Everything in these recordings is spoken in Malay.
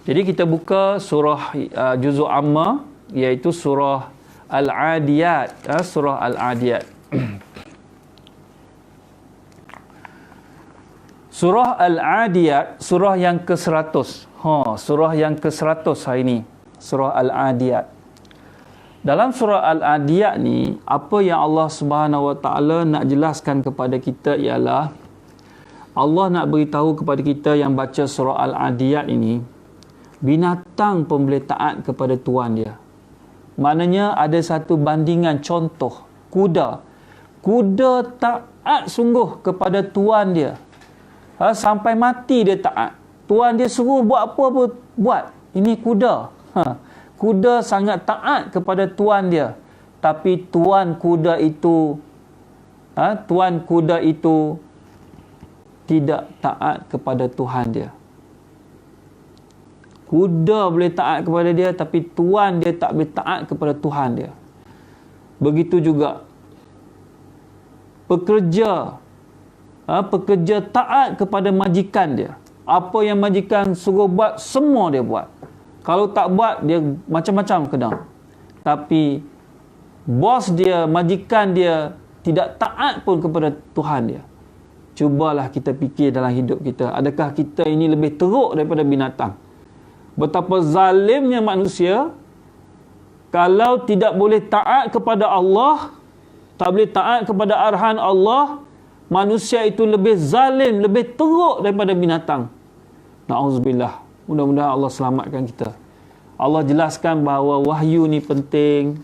Jadi kita buka surah juzuk amma, iaitu surah Al-Adiyat. Surah Al-Adiyat. Surah Al-Adiyat, surah yang ke-100. Surah yang ke-100 hari ini. Surah Al-Adiyat. Dalam surah Al-Adiyat ni, apa yang Allah Subhanahu Wa Taala nak jelaskan kepada kita ialah, Allah nak beritahu kepada kita yang baca surah Al-Adiyat ini, binatang pun boleh taat kepada tuan dia. Maknanya ada satu bandingan contoh. Kuda. Kuda taat sungguh kepada tuan dia. Sampai mati dia taat. Tuan dia suruh buat apa-apa, buat. Ini kuda. Kuda sangat taat kepada tuan dia. Tapi tuan kuda itu tidak taat kepada Tuhan dia. Kuda boleh taat kepada dia, tapi tuan dia tak boleh taat kepada Tuhan dia. Begitu juga pekerja taat kepada majikan dia. Apa yang majikan suruh buat, semua dia buat. Kalau tak buat, dia macam-macam kena. Tapi bos dia, majikan dia tidak taat pun kepada Tuhan dia. Cubalah kita fikir dalam hidup kita, adakah kita ini lebih teruk daripada binatang? Betapa zalimnya manusia kalau tidak boleh taat kepada Allah, tak boleh taat kepada arahan Allah. Manusia itu lebih zalim, lebih teruk daripada binatang. Na'udzubillah. Mudah-mudahan Allah selamatkan kita. Allah jelaskan bahawa wahyu ni penting.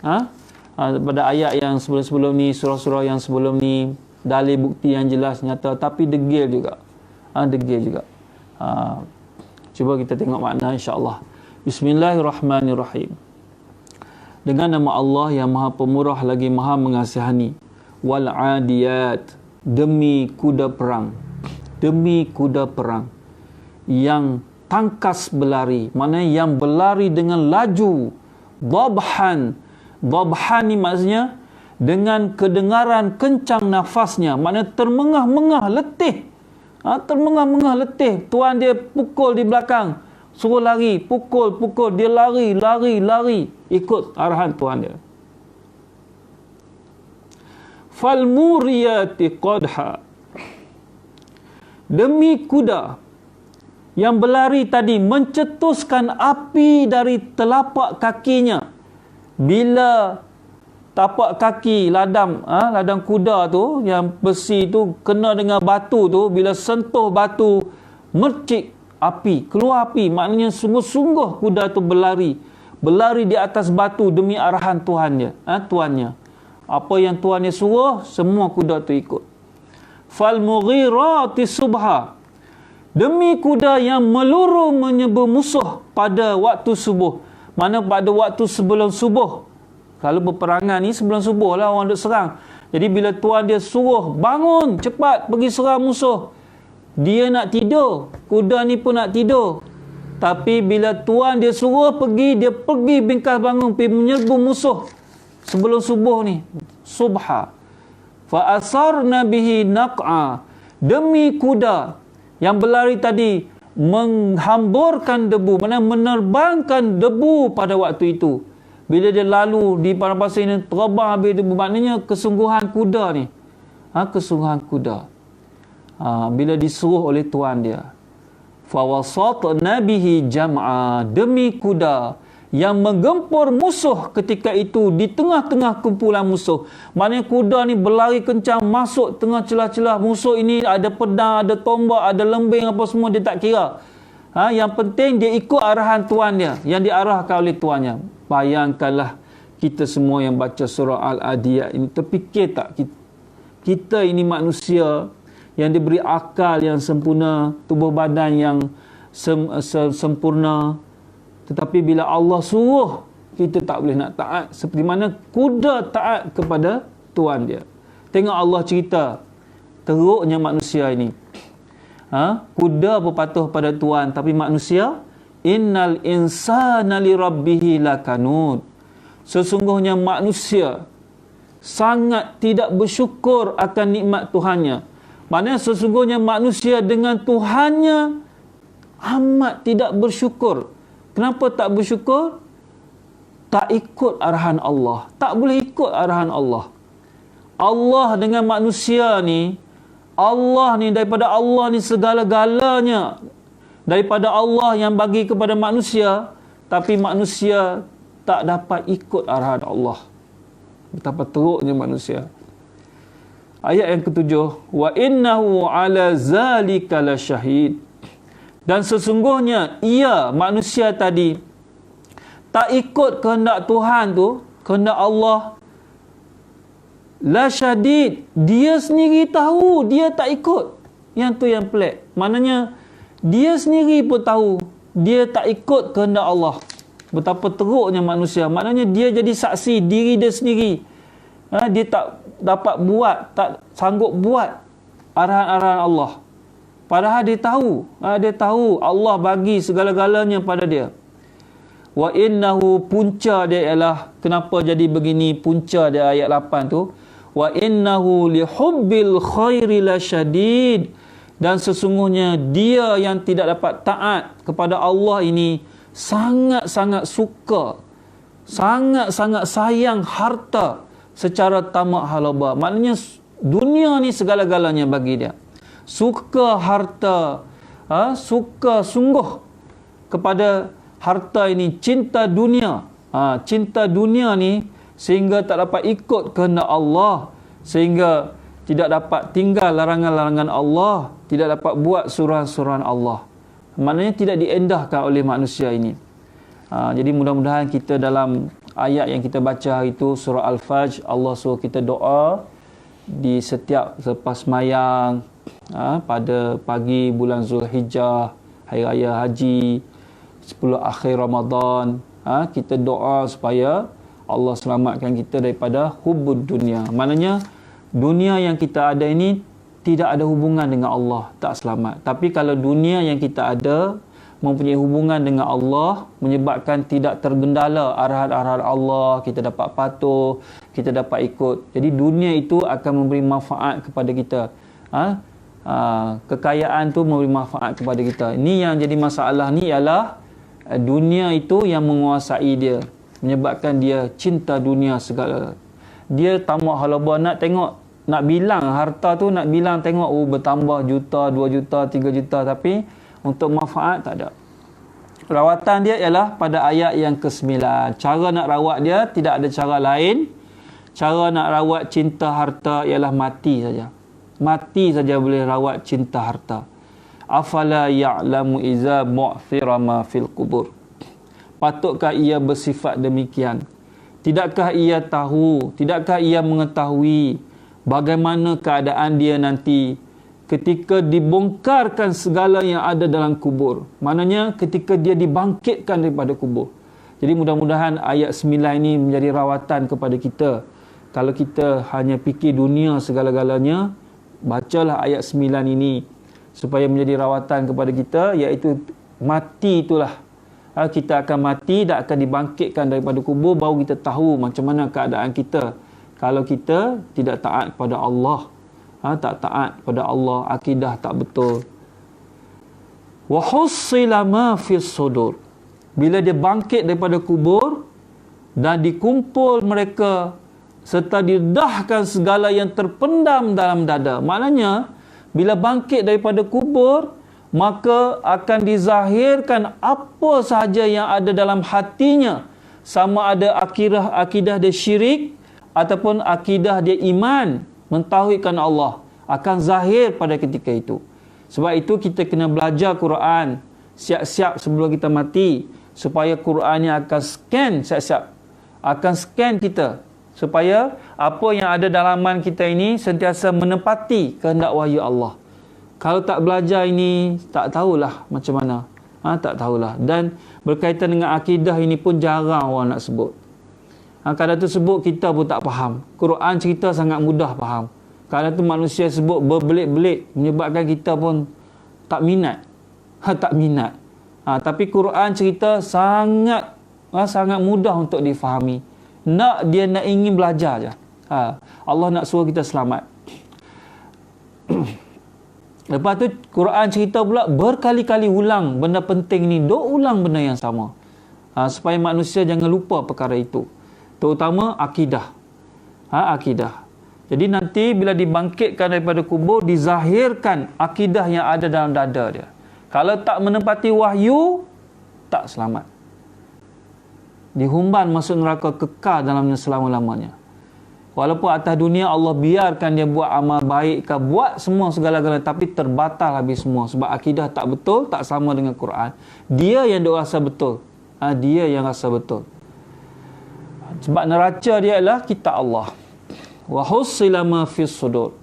Pada ayat yang sebelum-sebelum ni, surah-surah yang sebelum ni, dalil bukti yang jelas, nyata, tapi degil juga. Degil juga. Cuba kita tengok makna insya-Allah. Bismillahirrahmanirrahim. Dengan nama Allah yang Maha Pemurah lagi Maha Mengasihani. Wal 'adiyat, demi kuda perang. Demi kuda perang yang tangkas berlari, maknanya yang berlari dengan laju. Dhabhan. Dhabhan ni maksudnya dengan kedengaran kencang nafasnya, maknanya termengah-mengah letih. Termengah-mengah letih. Tuan dia pukul di belakang, suruh lari, pukul, dia lari, ikut arahan tuan dia. Falmuriyati qadha, demi kuda yang berlari tadi mencetuskan api dari telapak kakinya. Bila tapak kaki ladang kuda tu yang besi tu kena dengan batu tu, bila sentuh batu mercik api, keluar api. Maknanya sungguh-sungguh kuda tu berlari di atas batu demi arahan tuannya. Apa yang tuannya suruh, semua kuda tu ikut. Fal mughirati subha, demi kuda yang meluru menyerbu musuh pada waktu subuh. Mana pada waktu sebelum subuh. Kalau berperangan ni sebelum subuh lah orang duk serang. Jadi bila tuan dia suruh bangun cepat pergi serang musuh, dia nak tidur, kuda ni pun nak tidur. Tapi bila tuan dia suruh pergi, dia pergi bingkas bangun pergi menyerbu musuh sebelum subuh ni. Subha. Fa asarna bihi naq'a, demi kuda yang berlari tadi menghamburkan debu, maknanya menerbangkan debu pada waktu itu. Bila dia lalu di padang pasir ini, terbang habis debu. Maknanya kesungguhan kuda ni. Kesungguhan kuda. Bila disuruh oleh tuan dia. Fawasatna bihi jam'a, demi kuda yang menggempur musuh ketika itu di tengah-tengah kumpulan musuh. Maknanya kuda ni berlari kencang masuk tengah celah-celah musuh ini. Ada pedang, ada tombak, ada lembing, apa semua dia tak kira. Yang penting dia ikut arahan tuan dia, yang diarahkan oleh tuannya. Bayangkanlah kita semua yang baca surah Al-Adiyat ini, terfikir tak kita ini manusia yang diberi akal yang sempurna, tubuh badan yang sempurna, tetapi bila Allah suruh, kita tak boleh nak taat seperti mana kuda taat kepada tuan dia. Tengok Allah cerita teruknya manusia ini. Kuda berpatuh pada tuan, tapi manusia, innal insana li rabbih lakanud, sesungguhnya manusia sangat tidak bersyukur akan nikmat Tuhannya. Maknanya sesungguhnya manusia dengan Tuhannya amat tidak bersyukur. Kenapa tak bersyukur? Tak ikut arahan Allah. Tak boleh ikut arahan Allah. Allah dengan manusia ni, Allah ni, daripada Allah ni segala-galanya. Daripada Allah yang bagi kepada manusia, tapi manusia tak dapat ikut arahan Allah. Betapa teruknya manusia. Ayat yang ketujuh, wa innahu ala zalika lasyahid. Dan sesungguhnya ia, manusia tadi, tak ikut kehendak Tuhan tu, kehendak Allah, la syadid, dia sendiri tahu dia tak ikut. Yang tu yang pelik. Maknanya dia sendiri pun tahu dia tak ikut kehendak Allah. Betapa teruknya manusia. Maknanya dia jadi saksi diri dia sendiri. Dia tak dapat buat, tak sanggup buat arahan-arahan Allah. Padahal dia tahu, dia tahu Allah bagi segala-galanya pada dia. Wa innahu, punca dia ialah, kenapa jadi begini punca dia ayat 8 tu, wa innahu lihubbil khairi lasyadid, dan sesungguhnya dia yang tidak dapat taat kepada Allah ini sangat-sangat suka, sangat-sangat sayang harta secara tamak halaba. Maknanya dunia ni segala-galanya bagi dia. Suka harta, suka sungguh kepada harta ini, cinta dunia. Cinta dunia ni sehingga tak dapat ikut kehendak Allah, sehingga tidak dapat tinggal larangan-larangan Allah, tidak dapat buat suruhan-suruhan Allah. Maknanya tidak diendahkan oleh manusia ini. Jadi mudah-mudahan kita dalam ayat yang kita baca itu, surah Al-Fajr, Allah suruh kita doa di setiap selepas mayang, pada pagi bulan Zulhijjah, Hari Raya Haji, 10 akhir Ramadan, kita doa supaya Allah selamatkan kita daripada hubud dunia. Maknanya dunia yang kita ada ini tidak ada hubungan dengan Allah, tak selamat. Tapi kalau dunia yang kita ada mempunyai hubungan dengan Allah, menyebabkan tidak tergendala arahan-arahan Allah, kita dapat patuh, kita dapat ikut. Jadi dunia itu akan memberi manfaat kepada kita. Kekayaan tu memberi manfaat kepada kita. Ini yang jadi masalah ni ialah dunia itu yang menguasai dia, menyebabkan dia cinta dunia segala. Dia tamak halaba, nak tengok, nak bilang harta tu, nak bilang tengok bertambah juta, 2 juta, 3 juta, tapi untuk manfaat tak ada. Rawatan dia ialah pada ayat yang ke-9. Cara nak rawat dia tidak ada cara lain. Cara nak rawat cinta harta ialah mati saja. Mati saja boleh rawat cinta harta. Afala ya'lamu iza mu'thira ma fil qubur. Patutkah ia bersifat demikian? Tidakkah ia tahu, tidakkah ia mengetahui bagaimana keadaan dia nanti ketika dibongkarkan segala yang ada dalam kubur? Maknanya ketika dia dibangkitkan daripada kubur. Jadi mudah-mudahan ayat 9 ini menjadi rawatan kepada kita. Kalau kita hanya fikir dunia segala-galanya, bacalah ayat 9 ini supaya menjadi rawatan kepada kita, iaitu mati itulah. Kita akan mati dan akan dibangkitkan daripada kubur, baru kita tahu macam mana keadaan kita kalau kita tidak taat kepada Allah. Tak taat pada Allah, akidah tak betul. Wa hussila ma fis sudur. Bila dia bangkit daripada kubur dan dikumpul mereka serta didahkan segala yang terpendam dalam dada. Maknanya bila bangkit daripada kubur, maka akan dizahirkan apa sahaja yang ada dalam hatinya, sama ada akidah dia syirik ataupun akidah dia iman, mentauhidkan Allah, akan zahir pada ketika itu. Sebab itu kita kena belajar Quran siap-siap sebelum kita mati, supaya Quran ni akan scan siap-siap, akan scan kita, supaya apa yang ada dalaman kita ini sentiasa menepati kehendak wahyu Allah. Kalau tak belajar ini, tak tahulah macam mana. Tak tahulah. Dan berkaitan dengan akidah ini pun jarang orang nak sebut. Kadang tu sebut, kita pun tak faham. Quran cerita sangat mudah faham. Kadang tu manusia sebut berbelit-belit, menyebabkan kita pun tak minat. Tak minat. Tapi Quran cerita sangat mudah untuk difahami. Dia nak ingin belajar je. Allah nak suruh kita selamat. Lepas tu Quran cerita pula berkali-kali ulang benda penting ni, ulang benda yang sama. supaya manusia jangan lupa perkara itu, terutama akidah. Akidah. Jadi nanti bila dibangkitkan daripada kubur, dizahirkan akidah yang ada dalam dada dia. Kalau tak menepati wahyu, tak selamat. Dihumban masuk neraka kekal dalamnya selama-lamanya. Walaupun atas dunia Allah biarkan dia buat amal baik ke, buat semua segala-galanya, tapi terbatal habis semua. Sebab akidah tak betul, tak sama dengan Quran. Dia yang dia rasa betul. Dia yang rasa betul. Sebab neraca dia adalah kitab Allah. Wa hussila ma fis sudur.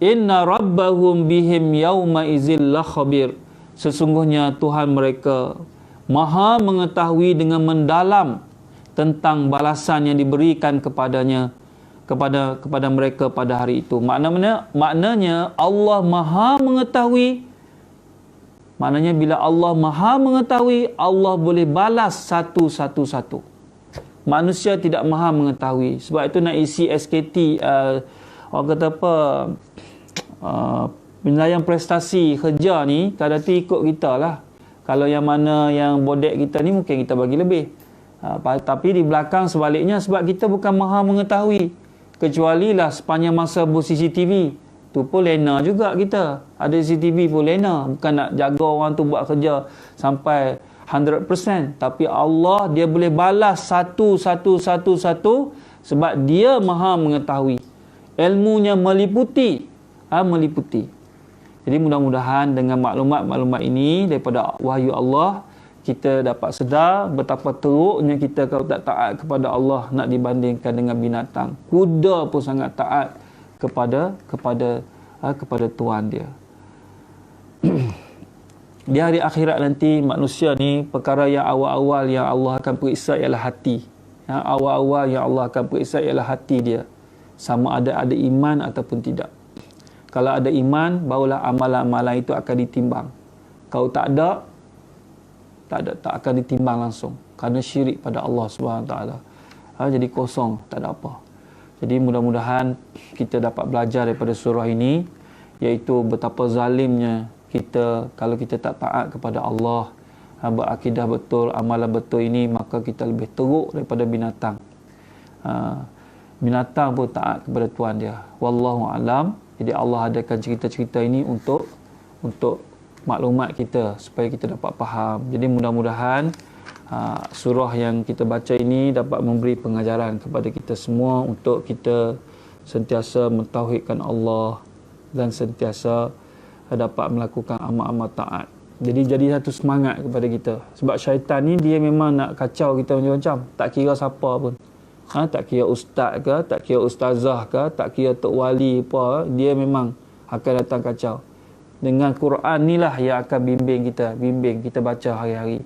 Inna rabbahum bihim yawma izil la khabir. Sesungguhnya Tuhan mereka Maha mengetahui dengan mendalam tentang balasan yang diberikan kepadanya, kepada mereka pada hari itu. Maknanya Allah Maha mengetahui. Maknanya bila Allah Maha mengetahui, Allah boleh balas satu-satu. Manusia tidak maha mengetahui. Sebab itu nak isi SKT, orang kata apa, penilaian prestasi kerja ni, kadang-kadang ikut kita lah. Kalau yang mana yang bodek kita ni, mungkin kita bagi lebih. Tapi di belakang sebaliknya, sebab kita bukan maha mengetahui. Kecuali lah sepanjang masa ber-CCTV. Tu pun lena juga kita. Ada CCTV pun lena. Bukan nak jaga orang tu buat kerja sampai 100%. Tapi Allah, dia boleh balas satu. Sebab dia maha mengetahui. Ilmunya meliputi. Jadi mudah-mudahan dengan maklumat-maklumat ini daripada wahyu Allah, kita dapat sedar betapa teruknya kita kalau tak taat kepada Allah nak dibandingkan dengan binatang. Kuda pun sangat taat kepada Tuhan dia. Di hari akhirat nanti, manusia ni, perkara yang awal-awal yang Allah akan periksa ialah hati. Awal-awal yang Allah akan periksa ialah hati dia. Sama ada iman ataupun tidak. Kalau ada iman, barulah amalan-amalan itu akan ditimbang. Kalau tak ada, tak akan ditimbang langsung. Kerana syirik pada Allah SWT. Jadi kosong, tak ada apa. Jadi mudah-mudahan kita dapat belajar daripada surah ini, iaitu betapa zalimnya kita kalau kita tak taat kepada Allah, berakidah betul, amalan betul ini, maka kita lebih teruk daripada binatang. Binatang pun taat kepada Tuhan dia. Wallahu alam. Jadi Allah adakan cerita-cerita ini untuk maklumat kita supaya kita dapat faham. Jadi mudah-mudahan surah yang kita baca ini dapat memberi pengajaran kepada kita semua untuk kita sentiasa mentauhidkan Allah dan sentiasa dapat melakukan amal-amal taat. Jadi satu semangat kepada kita. Sebab syaitan ni dia memang nak kacau kita macam-macam. Tak kira siapa pun. Tak kira ustaz ke, tak kira ustazah ke, tak kira tok wali apa, dia memang akan datang kacau. Dengan Quran ni lah yang akan bimbing kita baca hari-hari.